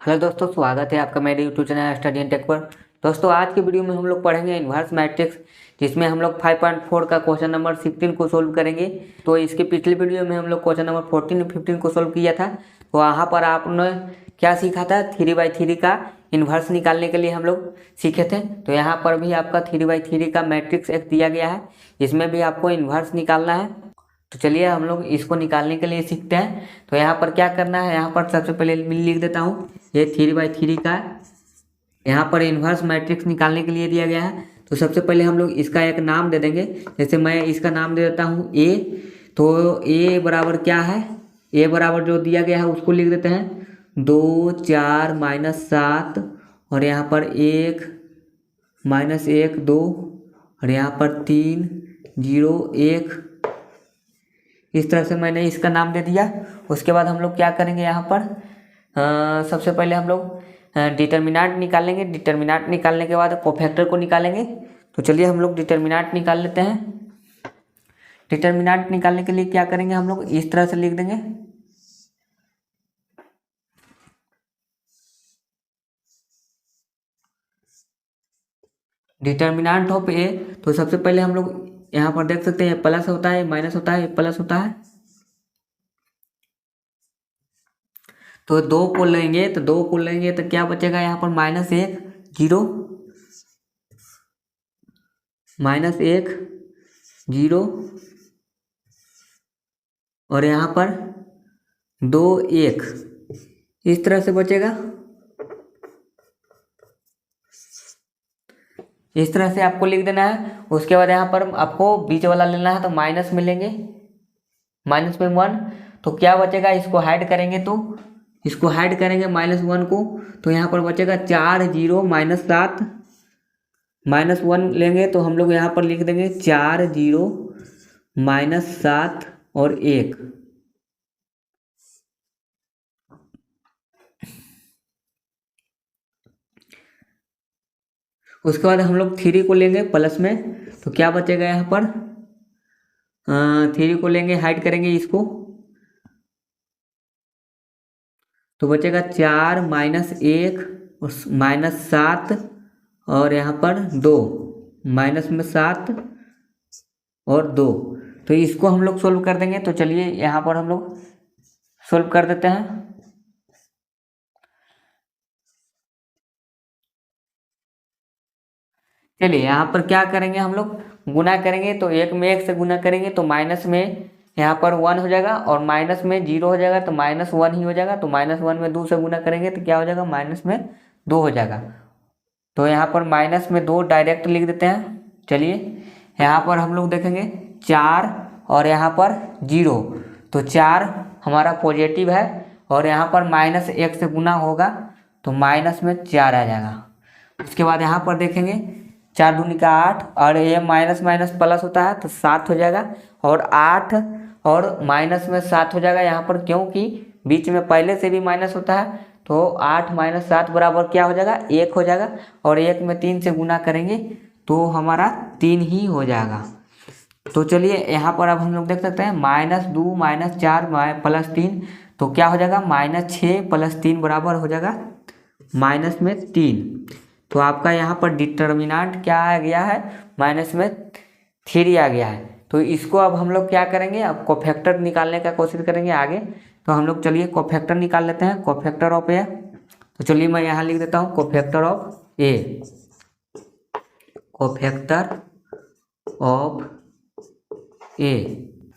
Hello दोस्तों, स्वागत है आपका मेरे YouTube channel study and tech पर। दोस्तों, आज की वीडियो में हम लोग पढ़ेंगे इन्वर्स मैट्रिक्स, जिसमें हम लोग 5.4 का क्वेश्चन नंबर 16 को सोल्व करेंगे। तो इसके पिछले वीडियो में हम लोग क्वेश्चन नंबर 14 और 15 को सोल्व किया था। तो वहाँ पर आपने क्या सीखा था, 3/3 का इन्वर्स निकालने के लिए हम लोग सीखे थे। तो यहाँ पर भी आपका 3/3 का मैट्रिक्स एक दिया गया है, इसमें भी आपको इन्वर्स निकालना है। तो चलिए हम लोग इसको निकालने के लिए सीखते हैं। तो यहाँ पर क्या करना है, यहाँ पर सबसे पहले मैं लिख देता हूँ, ये 3/3 का यहाँ पर इन्वर्स मैट्रिक्स निकालने के लिए दिया गया है। तो सबसे पहले हम लोग इसका एक नाम दे देंगे। जैसे मैं इसका नाम दे देता हूँ ए। तो ए बराबर क्या है, ए बराबर जो दिया गया है उसको लिख देते हैं 2 4 -7 और यहाँ पर 1 -1 2 और यहाँ पर 3 0 1। इस तरह से मैंने इसका नाम दे दिया। उसके बाद हम लोग क्या करेंगे, यहाँ पर सबसे पहले हम लोग डिटर्मिनेंट निकालेंगे। डिटर्मिनेंट निकालने के बाद कोफैक्टर को निकालेंगे। तो चलिए हम लोग डिटर्मिनेंट निकाल लेते हैं। डिटर्मिनेंट निकालने के लिए क्या करेंगे, हम लोग इस तरह से लिख देंगे। डिटर्मिनेंट ऑफ ए, तो सबसे पहले हम लोग यहाँ पर देख सकते हैं प्लस होता है, माइनस होता है, प्लस होता है। तो 2 को लेंगे, तो 2 को लेंगे तो क्या बचेगा, यहाँ पर -1 0 -1 0 और यहाँ पर 2 1 इस तरह से बचेगा। इस तरह से आपको लिख देना है। उसके बाद यहाँ पर आपको बीच वाला लेना है, तो माइनस में लेंगे, माइनस में 1। तो क्या बचेगा, इसको हाइड करेंगे, तो इसको हाइड करेंगे -1 को। तो यहाँ पर बचेगा 4 0 -7 -1 लेंगे, तो हम लोग यहाँ पर लिख देंगे 4 0 -7 और 1। उसके बाद हम लोग 3 को लेंगे प्लस में, तो क्या बचेगा यहाँ पर 3 को लेंगे, हाइड करेंगे इसको, तो बचेगा 4 -1 और -7 और यहाँ पर 2 माइनस में 7 और 2। तो इसको हम लोग सोल्व कर देंगे। तो चलिए यहाँ पर हम लोग सोल्व कर देते हैं। चलिए यहाँ पर क्या करेंगे, हम लोग गुना करेंगे। तो 1 में 1 से गुना करेंगे, तो माइनस में यहाँ पर 1 हो जाएगा और माइनस में 0 हो जाएगा, तो -1 ही हो जाएगा। तो -1 में 2 से गुना करेंगे तो क्या हो जाएगा, माइनस में 2 हो जाएगा। तो यहाँ पर माइनस में 2 डायरेक्ट लिख देते हैं। चलिए यहाँ पर हम लोग देखेंगे 4 और यहाँ पर 0, तो 4 हमारा पॉजिटिव है और यहाँ पर -1 से गुना होगा, तो माइनस में 4 आ जाएगा। उसके बाद यहाँ पर देखेंगे 4 दूनी का 8 और ये माइनस माइनस प्लस होता है, तो 7 हो जाएगा। और 8 और माइनस में 7 हो जाएगा यहाँ पर, क्योंकि बीच में पहले से भी माइनस होता है। तो 8 - 7 बराबर क्या हो जाएगा, 1 हो जाएगा। और 1 में 3 से गुना करेंगे तो हमारा 3 ही हो जाएगा। तो चलिए यहाँ पर अब हम लोग देख सकते हैं -2 -4 +3, तो क्या हो जाएगा, -6 + 3 बराबर हो जाएगा -3। तो आपका यहाँ पर डिटर्मिनेंट क्या आ गया है, -3 आ गया है। तो इसको अब हम लोग क्या करेंगे, अब कोफैक्टर निकालने का कोशिश करेंगे आगे। तो हम लोग चलिए कोफैक्टर निकाल लेते हैं, कोफैक्टर ऑफ ए। तो चलिए मैं यहाँ लिख देता हूँ cofactor of A, cofactor of A.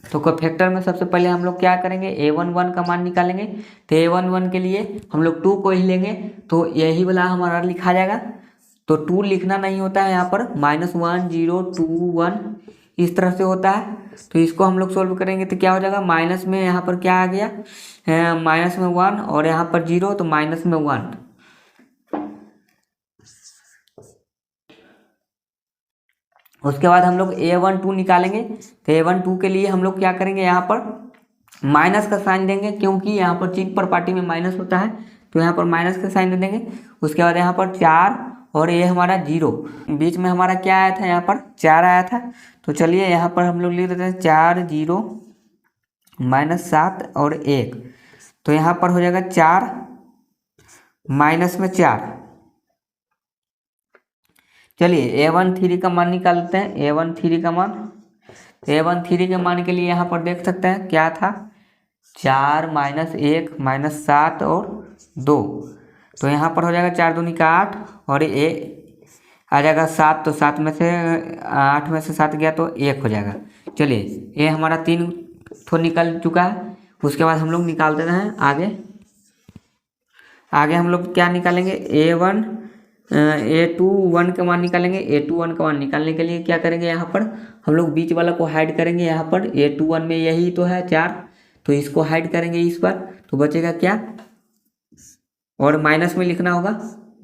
तो कोफैक्टर में सबसे पहले हम लोग क्या करेंगे, a11 का मान निकालेंगे। तो a11 के लिए हम लोग 2 को ही लेंगे, तो यही वाला हमारा लिखा जाएगा। तो 2 लिखना नहीं होता है, यहाँ पर -1 0 2 1 इस तरह से होता है। तो इसको हम लोग सोल्व करेंगे तो क्या हो जाएगा, माइनस में यहाँ पर क्या आ गया, माइनस में 1 और यहाँ पर 0, तो माइनस में 1। उसके बाद हम लोग a12 निकालेंगे। तो a12 के लिए हम लोग क्या करेंगे, यहाँ पर माइनस का साइन देंगे, क्योंकि यहाँ पर चिन्ह पर पार्टी में माइनस होता है, तो यहाँ पर माइनस का साइन दे देंगे। उसके बाद यहाँ पर 4 और ये हमारा 0, बीच में हमारा क्या आया था, यहाँ पर 4 आया था। तो चलिए यहाँ पर हम लोग लिख देते हैं 4 0 -7 और 1। तो यहाँ पर हो जाएगा 4 माइनस में 4। चलिए A13 का मान निकालते हैं। A13 का मान, A13 के मान के लिए यहाँ पर देख सकते हैं क्या था, 4 माइनस 1 माइनस 7 और 2। तो यहाँ पर हो जाएगा 4 दूनी का 8 और ये आ जाएगा 7। तो 7 में से 8 में से 7 गया तो 1 हो जाएगा। चलिए ये हमारा 3 तो निकल चुका है। उसके बाद हम लोग निकाल देते हैं आगे हम लोग क्या निकालेंगे, A21 का मान निकालेंगे। A21 का मान निकालने के लिए क्या करेंगे, यहाँ पर हम लोग बीच वाला को हाइड करेंगे। यहाँ पर A21 में यही तो है 4, तो इसको हाइड करेंगे इस बार, तो बचेगा क्या, और माइनस में लिखना होगा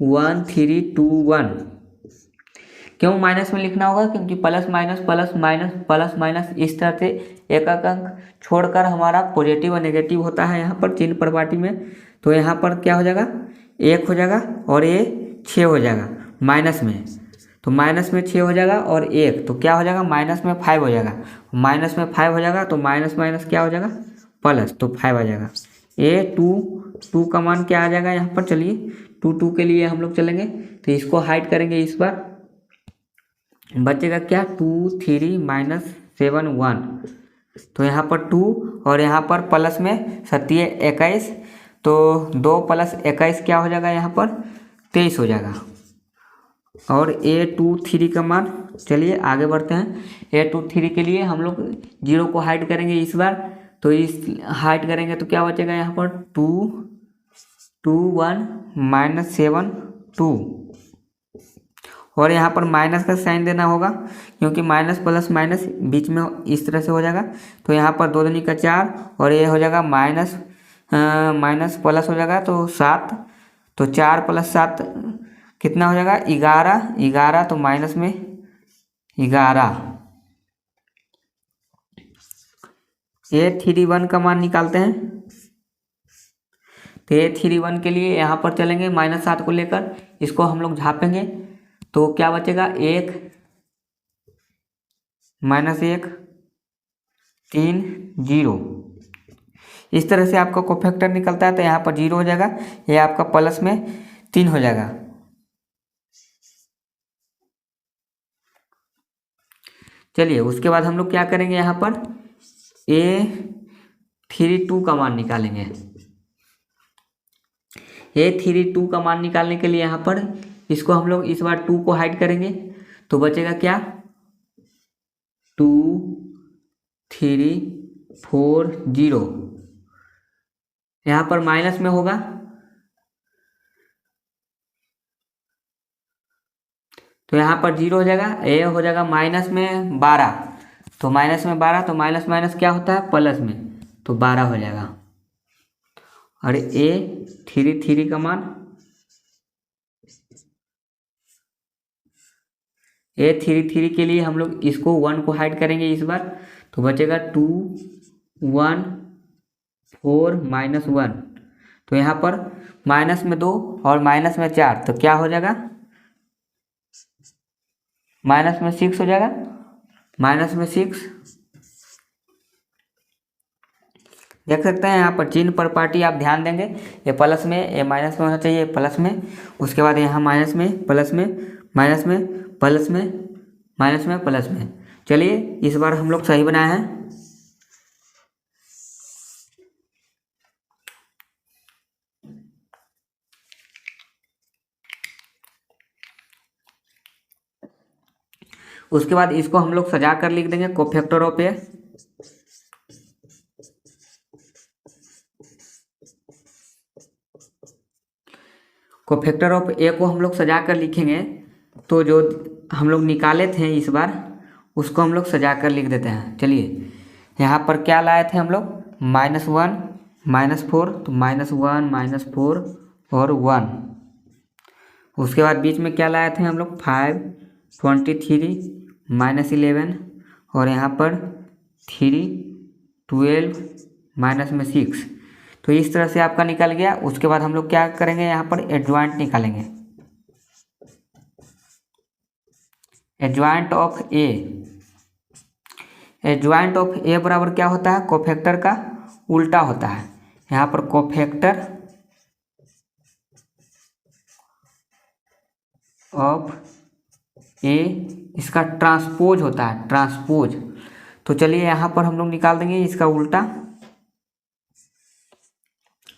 1321। क्यों माइनस में लिखना होगा, क्योंकि plus minus plus minus plus minus इस तरह से एक एक अंक छोड़कर हमारा पॉजिटिव और नेगेटिव होता है यहाँ पर चिन्ह प्रपार्टी में। तो यहाँ पर क्या हो जाएगा, 1 हो जाएगा और ये 6 हो जाएगा माइनस में। तो माइनस में 6 हो जाएगा और 1 तो क्या हो जाएगा, माइनस में 5 हो जाएगा। माइनस में 5 हो जाएगा तो माइनस माइनस क्या हो जाएगा, प्लस, तो 5 आ जाएगा। A22 का मान क्या आ जाएगा यहाँ पर, चलिए 2 के लिए हम लोग चलेंगे तो इसको हाइड करेंगे इस बार, बचेगा क्या 2 3 माइनस 7 1। तो यहाँ पर 2 और यहाँ पर प्लस में 7 21, तो 2 + 21 क्या हो जाएगा यहाँ पर 23 हो जाएगा। और A23 का मान, चलिए आगे बढ़ते हैं। A23 के लिए हम लोग 0 को हाइड करेंगे इस बार, तो इस हाइड करेंगे तो क्या बचेगा यहाँ पर 2 2 1 माइनस 7 2। और यहाँ पर माइनस का साइन देना होगा, क्योंकि माइनस प्लस माइनस बीच में इस तरह से हो जाएगा। तो यहाँ पर 2 दूनी का 4 और ये हो जाएगा माइनस माइनस प्लस हो जाएगा तो 7। तो 4 + 7 कितना हो जाएगा, 11 11, तो माइनस में 11। A31 का मान निकालते हैं। तो A31 के लिए यहाँ पर चलेंगे -7 को लेकर, इसको हम लोग झापेंगे तो क्या बचेगा, 1 -1 3 0। इस तरह से आपका कोफैक्टर निकलता है। तो यहाँ पर 0 हो जाएगा, ये आपका प्लस में 3 हो जाएगा। चलिए उसके बाद हम लोग क्या करेंगे, यहाँ पर A32 का मान निकालेंगे। A32 का मान निकालने के लिए यहाँ पर इसको हम लोग इस बार 2 को हाइड करेंगे, तो बचेगा क्या 2 3 4 0। यहाँ पर माइनस में होगा, तो यहाँ पर 0 हो जाएगा। ए हो जाएगा माइनस में 12, तो माइनस में 12, तो माइनस माइनस क्या होता है, प्लस में, तो 12 हो जाएगा। और A33 का मान, A33 के लिए हम लोग इसको 1 को हाइड करेंगे इस बार, तो बचेगा 2 1 4 -1। तो यहाँ पर माइनस में 2 और माइनस में 4, तो क्या हो जाएगा, माइनस में 6 हो जाएगा, माइनस में 6। देख सकते हैं यहाँ पर चिन्ह प्रपार्टी आप ध्यान देंगे, ये प्लस में, ये माइनस में होना चाहिए, प्लस में, उसके बाद यहाँ माइनस में प्लस में माइनस में प्लस में माइनस में प्लस में। चलिए इस बार हम लोग सही बनाए हैं। उसके बाद इसको हम लोग सजा कर लिख देंगे cofactor of A. Cofactor of A को हम लोग सजा कर लिखेंगे, तो जो हम लोग निकाले थे इस बार उसको हम लोग सजा कर लिख देते हैं। चलिए यहाँ पर क्या लाए थे हम लोग, -1 -4, तो -1 -4 और 1। उसके बाद बीच में क्या लाए थे हम लोग, 5 23 -11 और यहाँ पर 3 12 माइनस में 6। तो इस तरह से आपका निकल गया। उसके बाद हम लोग क्या करेंगे, यहाँ पर एडजॉइंट निकालेंगे। Adjoint of A, adjoint of A बराबर क्या होता है, कोफैक्टर का उल्टा होता है। यहाँ पर कोफैक्टर ऑफ ए इसका ट्रांसपोज होता है, ट्रांसपोज। तो चलिए यहाँ पर हम लोग निकाल देंगे इसका उल्टा।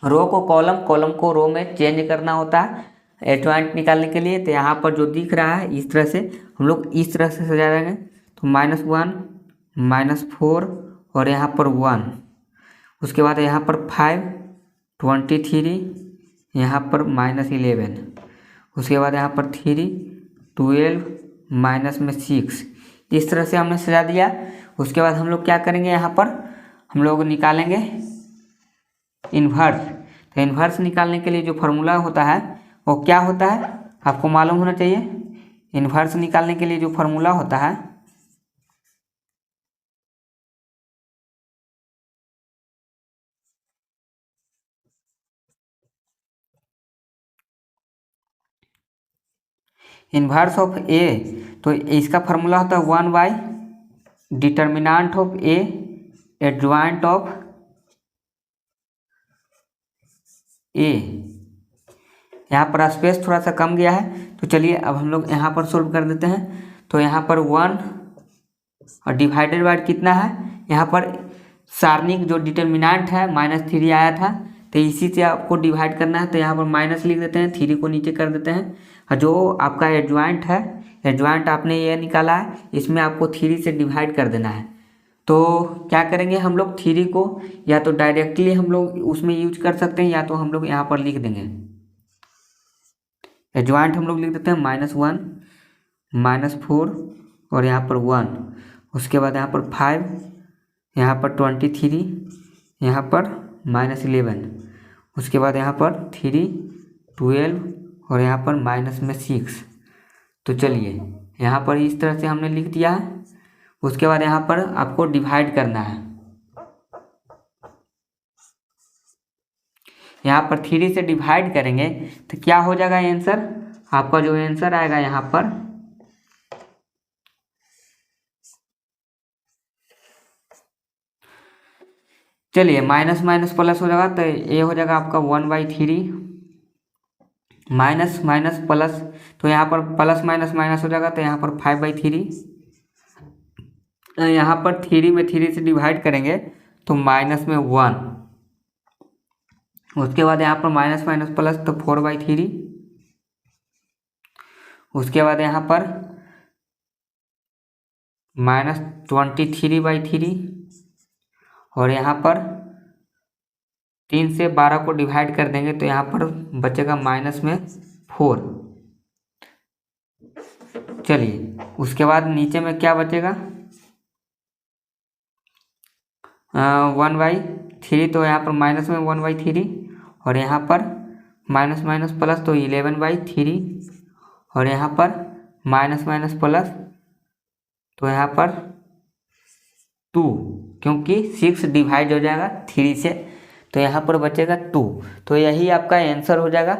रो को कॉलम, कॉलम को रो में चेंज करना होता है एडजॉइंट निकालने के लिए। तो यहाँ पर जो दिख रहा है इस तरह से हम लोग इस तरह से सजा देंगे। तो -1 -4 और यहाँ पर 1, उसके बाद यहाँ पर 5 23, यहाँ पर -11, उसके बाद यहाँ पर 3 12 माइनस में 6। इस तरह से हमने सजा दिया। उसके बाद हम लोग क्या करेंगे, यहाँ पर हम लोग निकालेंगे इन्वर्स। तो इन्वर्स निकालने के लिए जो फार्मूला होता है वो क्या होता है आपको मालूम होना चाहिए। इन्वर्स निकालने के लिए जो फार्मूला होता है इन्वर्स ऑफ ए, तो इसका फार्मूला होता है 1 determinant of A adjoint of A. यहाँ पर स्पेस थोड़ा सा कम गया है, तो चलिए अब हम लोग यहाँ पर सोल्व कर देते हैं। तो यहाँ पर 1 और डिवाइडेड बाय कितना है, यहाँ पर सारणिक जो डिटर्मिनेंट है -3 आया था, तो इसी से आपको डिवाइड करना है। तो यहाँ पर माइनस लिख देते हैं, 3 को नीचे कर देते हैं। और जो आपका एडजॉइंट है, एडजॉइंट आपने ये निकाला है, इसमें आपको 3 से डिवाइड कर देना है। तो क्या करेंगे हम लोग, 3 को या तो डायरेक्टली हम लोग उसमें यूज कर सकते हैं, या तो हम लोग यहाँ पर लिख देंगे एडजॉइंट हम लोग लिख देते हैं -1 -4 और यहाँ पर 1, उसके बाद यहाँ पर 5, यहाँ पर 23, यहाँ पर -11, उसके बाद यहाँ पर 3 12 और यहाँ पर -6। तो चलिए यहाँ पर इस तरह से हमने लिख दिया है। उसके बाद यहाँ पर आपको डिवाइड करना है। यहाँ पर 3 से डिवाइड करेंगे तो क्या हो जाएगा आंसर, आपका जो आंसर आएगा यहाँ पर चलिए माइनस माइनस प्लस हो जाएगा। तो ये हो जाएगा आपका 1/3 माइनस माइनस प्लस, तो यहाँ पर प्लस माइनस माइनस हो जाएगा। तो यहाँ पर 5/3, यहाँ पर 3 में 3 से डिवाइड करेंगे तो माइनस में 1, उसके बाद यहाँ पर माइनस माइनस प्लस तो 4/3, उसके बाद यहाँ पर -23/3 और यहाँ पर 3 से 12 को डिवाइड कर देंगे तो यहाँ पर बचेगा -4। चलिए उसके बाद नीचे में क्या बचेगा 1/3, तो यहाँ पर माइनस में 1/3 और यहाँ पर माइनस माइनस प्लस तो 11/3 और यहाँ पर माइनस माइनस प्लस तो यहाँ पर 2, क्योंकि 6 डिवाइड हो जाएगा 3 से, तो यहाँ पर बचेगा 2। तो यही आपका आंसर हो जाएगा।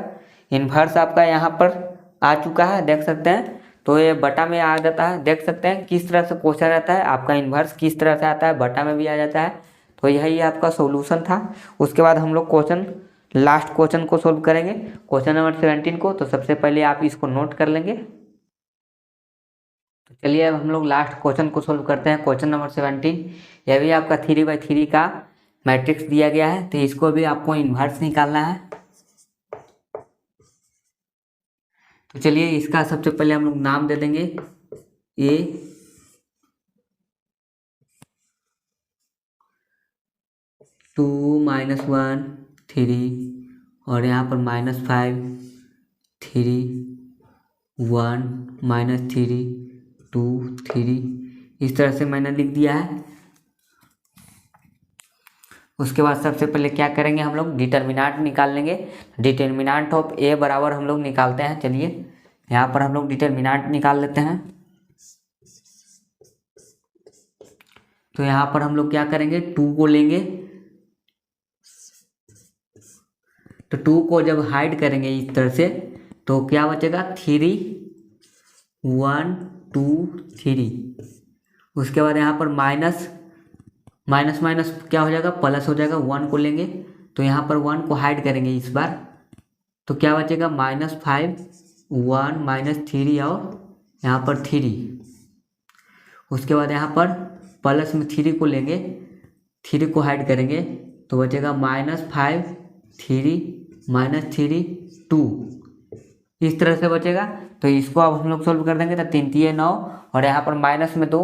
इन्वर्स आपका यहाँ पर आ चुका है, देख सकते हैं। तो ये बटा में आ जाता है, देख सकते हैं किस तरह से क्वेश्चन रहता है आपका। इन्वर्स किस तरह से आता है, बटा में भी आ जाता है। तो यही आपका सॉल्यूशन था। उसके बाद हम लोग लास्ट क्वेश्चन को सोल्व करेंगे, क्वेश्चन नंबर 17 को। तो सबसे पहले आप इसको नोट कर लेंगे। तो चलिए अब हम लोग लास्ट क्वेश्चन को सोल्व करते हैं, क्वेश्चन नंबर 17। यह भी आपका 3/3 का मैट्रिक्स दिया गया है, तो इसको भी आपको इन्वर्स निकालना है। तो चलिए इसका सबसे पहले हम लोग नाम दे देंगे A, 2 -1 3 और यहाँ पर -5 3 1 -3 2 3, इस तरह से मैंने लिख दिया है। उसके बाद सबसे पहले क्या करेंगे हम लोग, डिटर्मिनेंट निकाल लेंगे। डिटर्मिनेंट ऑफ ए बराबर हम लोग निकालते हैं। चलिए यहाँ पर हम लोग डिटर्मिनेंट निकाल लेते हैं। तो यहाँ पर हम लोग क्या करेंगे, 2 को लेंगे। तो 2 को जब हाइड करेंगे इस तरह से तो क्या बचेगा 3 1 2 3। उसके बाद यहाँ पर माइनस माइनस क्या हो जाएगा, प्लस हो जाएगा। 1 को लेंगे तो यहाँ पर 1 को हाइड करेंगे इस बार, तो क्या बचेगा -5 1 माइनस 3 और यहाँ पर 3। उसके बाद यहाँ पर प्लस में 3 को लेंगे, 3 को हाइड करेंगे तो बचेगा -5 3 -3 2, इस तरह से बचेगा। तो इसको अब हम लोग सोल्व कर देंगे तो 3 3 9 और यहाँ पर माइनस में 2,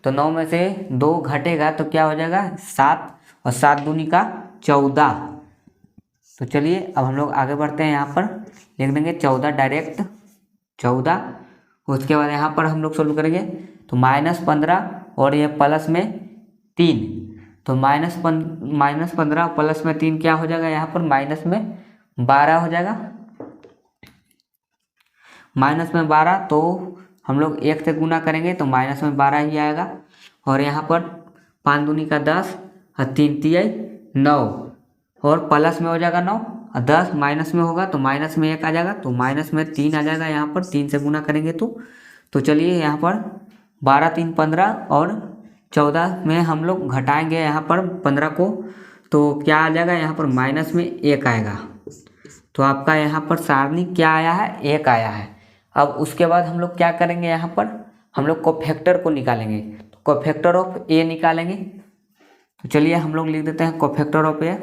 तो 9 में से 2 घटेगा तो क्या हो जाएगा 7 और 7 दूनी का 14। तो चलिए अब हम लोग आगे बढ़ते हैं, यहाँ पर लिख देंगे 14 डायरेक्ट 14। उसके बाद यहाँ पर हम लोग सोल्व करेंगे तो -15 और ये प्लस में 3, तो -15 प्लस में 3 क्या हो जाएगा, यहाँ पर माइनस में 12 हो जाएगा। माइनस में 12 तो हम लोग 1 से गुना करेंगे तो माइनस में 12 ही आएगा। और यहाँ पर 5 दूनी का 10 और 3 3 9 और प्लस में हो जाएगा 9 और 10 माइनस में होगा तो माइनस में 1 आ जाएगा, तो माइनस में 3 आ जाएगा। यहाँ पर 3 से गुना करेंगे तो चलिए यहाँ पर 12 3 15 और 14 में हम लोग घटाएंगे यहाँ पर 15 को, तो क्या आ जाएगा, यहाँ पर माइनस में 1 आएगा। तो आपका यहाँ पर सारणी क्या आया है, 1 आया है। अब उसके बाद हम लोग क्या करेंगे, यहाँ पर हम लोग कोफैक्टर को निकालेंगे, तो कोफैक्टर ऑफ ए निकालेंगे। तो चलिए हम लोग लिख देते हैं कोफैक्टर ऑफ ए।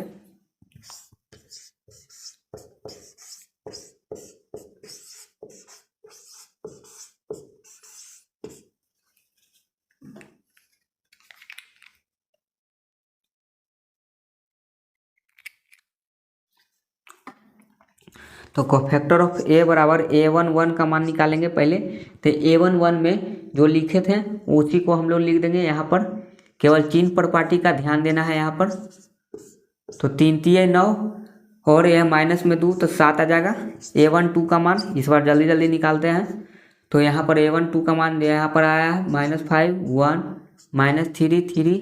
तो कोफैक्टर ऑफ ए बराबर A11 का मान निकालेंगे पहले। तो A11 में जो लिखे थे उसी को हम लोग लिख देंगे यहाँ पर, केवल चिन्ह प्रपाटी का ध्यान देना है यहाँ पर। तो 3 3 9 और यह माइनस में 2 तो 7 आ जाएगा। A12 का मान इस बार जल्दी जल्दी निकालते हैं। तो यहाँ पर A12 का मान यहाँ पर आया है -5 1 -3 3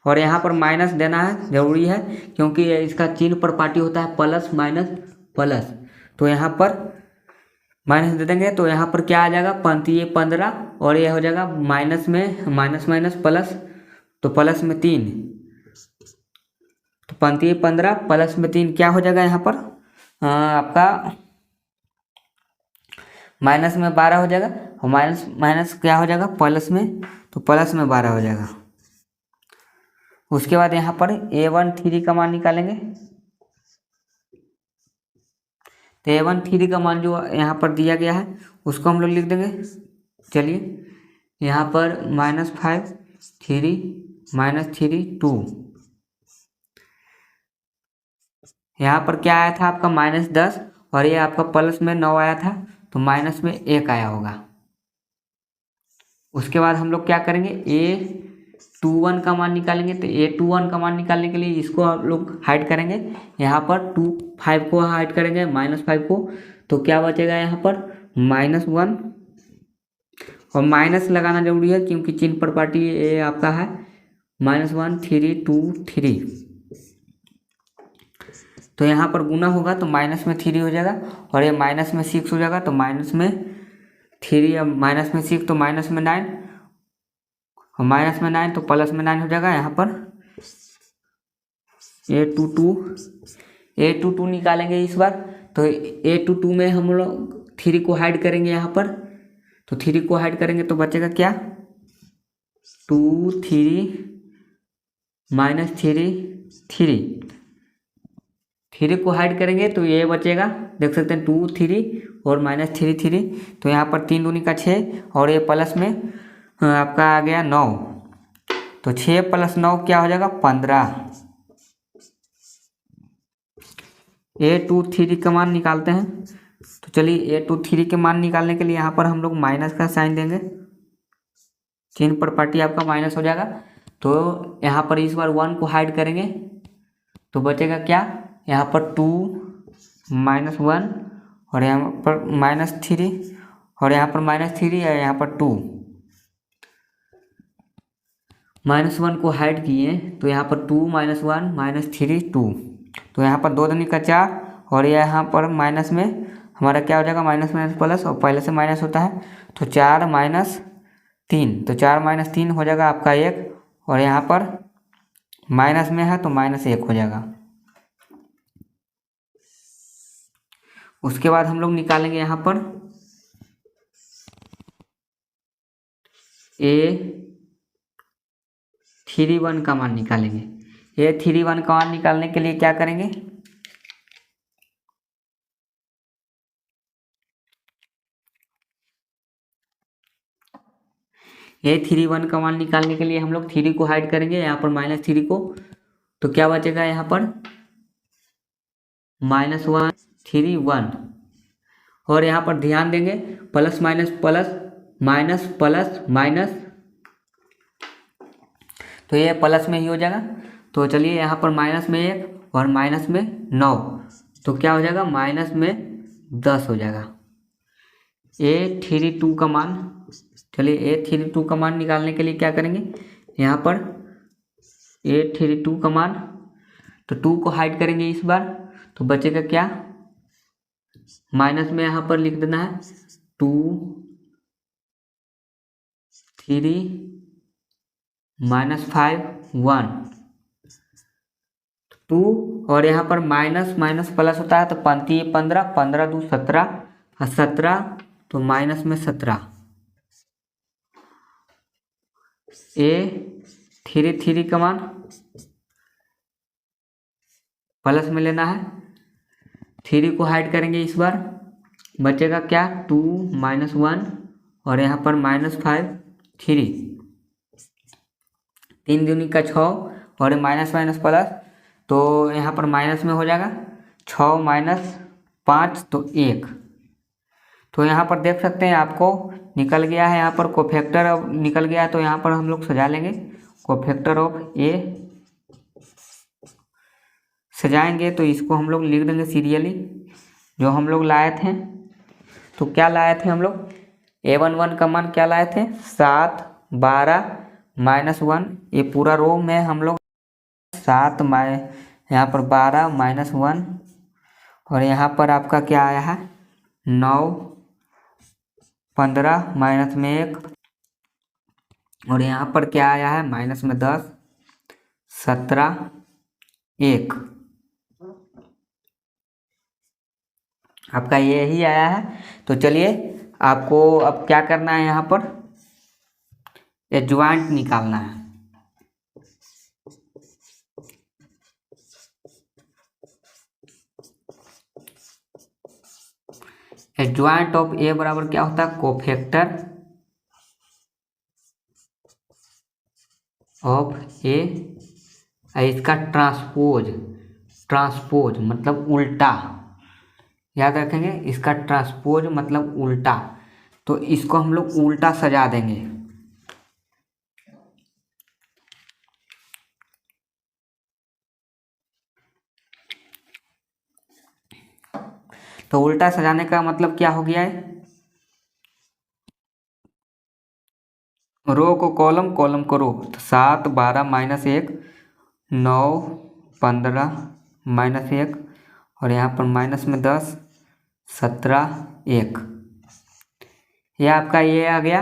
और यहाँ पर माइनस देना है, जरूरी है क्योंकि इसका चिन्ह प्रपाटी होता है प्लस माइनस प्लस। तो यहाँ पर माइनस दे देंगे तो यहाँ पर क्या आ जाएगा, 5 15 और यह हो जाएगा माइनस में माइनस प्लस, तो प्लस में 3, तो 5 15 प्लस में 3 क्या हो जाएगा यहाँ पर आपका माइनस में 12 हो जाएगा और माइनस माइनस क्या हो जाएगा प्लस में, तो प्लस में 12 हो जाएगा। उसके बाद यहाँ पर A13 का मान निकालेंगे। तो A13 का मान जो यहाँ पर दिया गया है उसको हम लोग लिख देंगे। चलिए यहाँ पर -5 3 -3 2, यहाँ पर क्या आया था आपका -10 और ये आपका प्लस में 9 आया था तो माइनस में 1 आया होगा। उसके बाद हम लोग क्या करेंगे, A21 का मान निकालेंगे। तो A21 का मान निकालने के लिए इसको आप लोग हाइड करेंगे, यहाँ पर 5 को हाइड करेंगे -5 को, तो क्या बचेगा यहाँ पर -1 और माइनस लगाना जरूरी है क्योंकि चिन्ह प्रपाटी ये आपका है -1 3 2 3। तो यहाँ पर गुना होगा तो माइनस में 3 हो जाएगा और ये माइनस में 6 हो जाएगा, तो माइनस में 3 और माइनस में 6 तो माइनस में 9 और माइनस में 9 तो प्लस में 9 हो जाएगा। यहाँ पर A22 निकालेंगे इस बार। तो A22 में हम लोग 3 को हाइड करेंगे यहाँ पर, तो 3 को हाइड करेंगे तो बचेगा क्या 2 3 -3 को हाइड करेंगे तो ये बचेगा, देख सकते हैं 2 3 और -3 3। तो यहाँ पर 3 दूनी का 6 और ये प्लस में आपका आ गया 9, तो 6 + 9 क्या हो जाएगा 15। A23 का मान निकालते हैं। तो चलिए A23 के मान निकालने के लिए यहाँ पर हम लोग माइनस का साइन देंगे, चिन्ह प्रपाटी आपका माइनस हो जाएगा। तो यहाँ पर इस बार 1 को हाइड करेंगे तो बचेगा क्या, यहाँ पर 2 -1 और यहाँ पर -3 और यहाँ पर -3 है, यहाँ पर 2 -1 को हाइड किए तो यहाँ पर 2 -1 -3 2, तो यहाँ पर 2 दूनी का 4 और यहाँ पर माइनस में हमारा क्या हो जाएगा माइनस माइनस प्लस, और पहले से माइनस होता है तो 4 -3, तो 4 - 3 हो जाएगा आपका 1 और यहाँ पर माइनस में है तो -1 हो जाएगा। उसके बाद हम लोग निकालेंगे यहाँ पर A31 का मान निकालेंगे। A31 का मान निकालने के लिए क्या करेंगे, A31 का मान निकालने के लिए हम लोग 3 को हाइड करेंगे, यहाँ पर -3 को, तो क्या बचेगा यहाँ पर -1 3 1। और यहाँ पर ध्यान देंगे plus minus plus minus plus minus, तो ये प्लस में ही हो जाएगा। तो चलिए यहाँ पर माइनस में 1 और माइनस में 9, तो क्या हो जाएगा माइनस में 10 हो जाएगा। A32 का मान, चलिए A32 का मान निकालने के लिए क्या करेंगे, यहाँ पर A32 का मान, तो 2 को हाइड करेंगे इस बार, तो बचेगा क्या, माइनस में यहाँ पर लिख देना है 2 3 -5 1 2, और यहाँ पर माइनस माइनस प्लस होता है तो 15 15 2 17 और 17, तो माइनस में 17। A33 का मान प्लस में लेना है, 3 को हाइड करेंगे इस बार, बचेगा क्या 2 -1 और यहाँ पर -5 3, 3 दूनी का 6 और माइनस माइनस प्लस, तो यहाँ पर माइनस में हो जाएगा 6 -5 तो 1। तो यहाँ पर देख सकते हैं आपको निकल गया है, यहाँ पर कोफैक्टर अब निकल गया, तो यहाँ पर हम लोग सजा लेंगे कोफैक्टर ऑफ A, सजाएंगे तो इसको हम लोग लिख देंगे सीरियली जो हम लोग लाए थे। तो क्या लाए थे हम लोग, A11 का मान क्या लाए थे 7 12 -1, ये पूरा रो में हम लोग 7 यहाँ पर 12 -1, और यहाँ पर आपका क्या आया है 9 15 माइनस में 1, और यहाँ पर क्या आया है माइनस में 10 17 1, आपका यही आया है। तो चलिए आपको अब क्या करना है, यहाँ पर एडज्वाइंट निकालना है। एडज्वाइंट ऑफ A बराबर क्या होता है, कोफैक्टर ऑफ A, इसका ट्रांसपोज मतलब उल्टा, याद रखेंगे इसका ट्रांसपोज मतलब उल्टा, तो इसको हम लोग उल्टा सजा देंगे। तो उल्टा सजाने का मतलब क्या हो गया है, रो को कॉलम, कॉलम को रो, तो 7 12 -1 9 15 -1, और यहाँ पर माइनस में 10 17 1, ये आपका ये आ गया।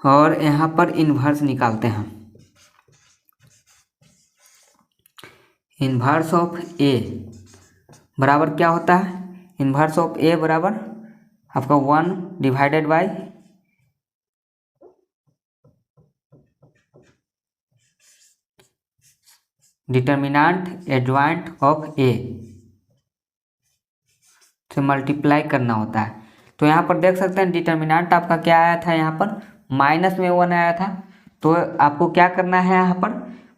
और यहाँ पर इन्वर्स निकालते हैं, इन्वर्स ऑफ A बराबर क्या होता है, इन्वर्स ऑफ A बराबर आपका 1 divided by determinant adjoint of A से मल्टीप्लाई करना होता है। तो यहाँ पर देख सकते हैं डिटर्मिनेंट आपका क्या आया था, यहाँ पर माइनस में 1 आया था, तो आपको क्या करना है, यहाँ पर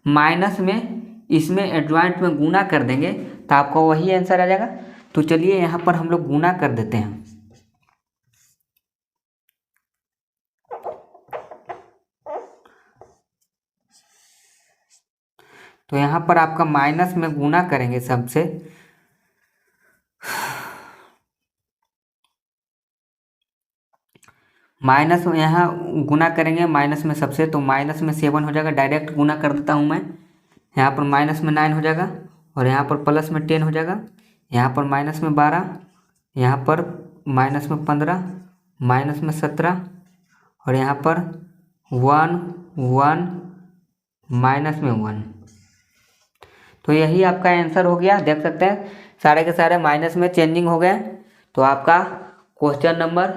माइनस में इसमें एडज्वाइंट में गुना कर देंगे तो आपका वही आंसर आ जाएगा। तो चलिए यहाँ पर हम लोग गुना कर देते हैं, तो यहाँ पर आपका माइनस में गुना करेंगे सबसे, माइनस में यहाँ गुना करेंगे माइनस में सबसे, तो माइनस में 7 हो जाएगा, डायरेक्ट गुना कर देता हूँ मैं, यहाँ पर माइनस में 9 हो जाएगा, और यहाँ पर प्लस में 10 हो जाएगा, यहाँ पर माइनस में 12, यहाँ पर माइनस में 15, माइनस में 17, और यहाँ पर 1 1 माइनस में 1। तो यही आपका आंसर हो गया, देख सकते हैं सारे के सारे माइनस में चेंजिंग हो गए। तो आपका क्वेश्चन नंबर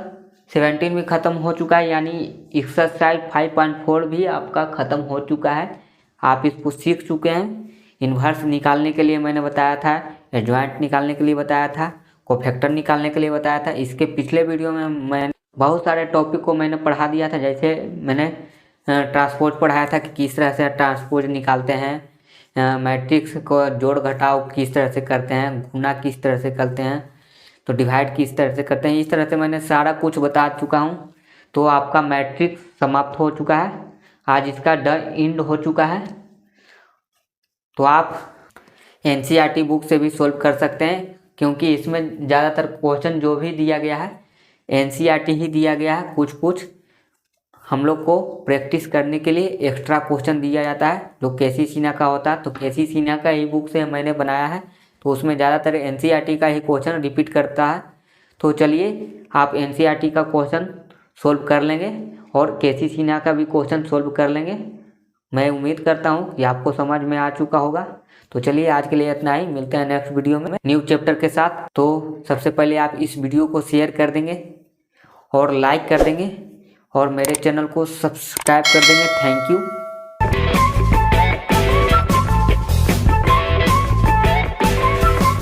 17 भी ख़त्म हो चुका है, यानी एक्सरसाइज 5.4 भी आपका ख़त्म हो चुका है। आप इसको सीख चुके हैं। इन्वर्स निकालने के लिए मैंने बताया था, एडजॉइंट निकालने के लिए बताया था, कोफैक्टर निकालने के लिए बताया था। इसके पिछले वीडियो में मैंने बहुत सारे टॉपिक को मैंने पढ़ा दिया था। जैसे मैंने ट्रांसपोज पढ़ाया था कि किस तरह से ट्रांसपोज निकालते हैं, मैट्रिक्स को जोड़ घटाव किस तरह से करते हैं, गुना किस तरह से करते हैं, तो डिवाइड किस तरह से करते हैं। इस तरह से मैंने सारा कुछ बता चुका हूँ। तो आपका मैट्रिक्स समाप्त हो चुका है, आज इसका द एंड हो चुका है। तो आप एनसीईआरटी बुक से भी सॉल्व कर सकते हैं, क्योंकि इसमें ज़्यादातर क्वेश्चन जो भी दिया गया है एनसीईआरटी ही दिया गया है। कुछ कुछ हम लोग को प्रैक्टिस करने के लिए एक्स्ट्रा क्वेश्चन दिया जाता है जो केसी सिन्हा का होता है। तो केसी सिन्हा का ही बुक से मैंने बनाया है, तो उसमें ज़्यादातर एनसीईआरटी का ही क्वेश्चन रिपीट करता है। तो चलिए आप एनसीईआरटी का क्वेश्चन सोल्व कर लेंगे और केसी सिन्हा का भी क्वेश्चन सोल्व कर लेंगे। मैं उम्मीद करता हूँ कि आपको समझ में आ चुका होगा। तो चलिए आज के लिए इतना ही, मिलते हैं नेक्स्ट वीडियो में न्यू चैप्टर के साथ। तो सबसे पहले आप इस वीडियो को शेयर कर देंगे और लाइक कर देंगे और मेरे चैनल को सब्सक्राइब कर देंगे। Thank you.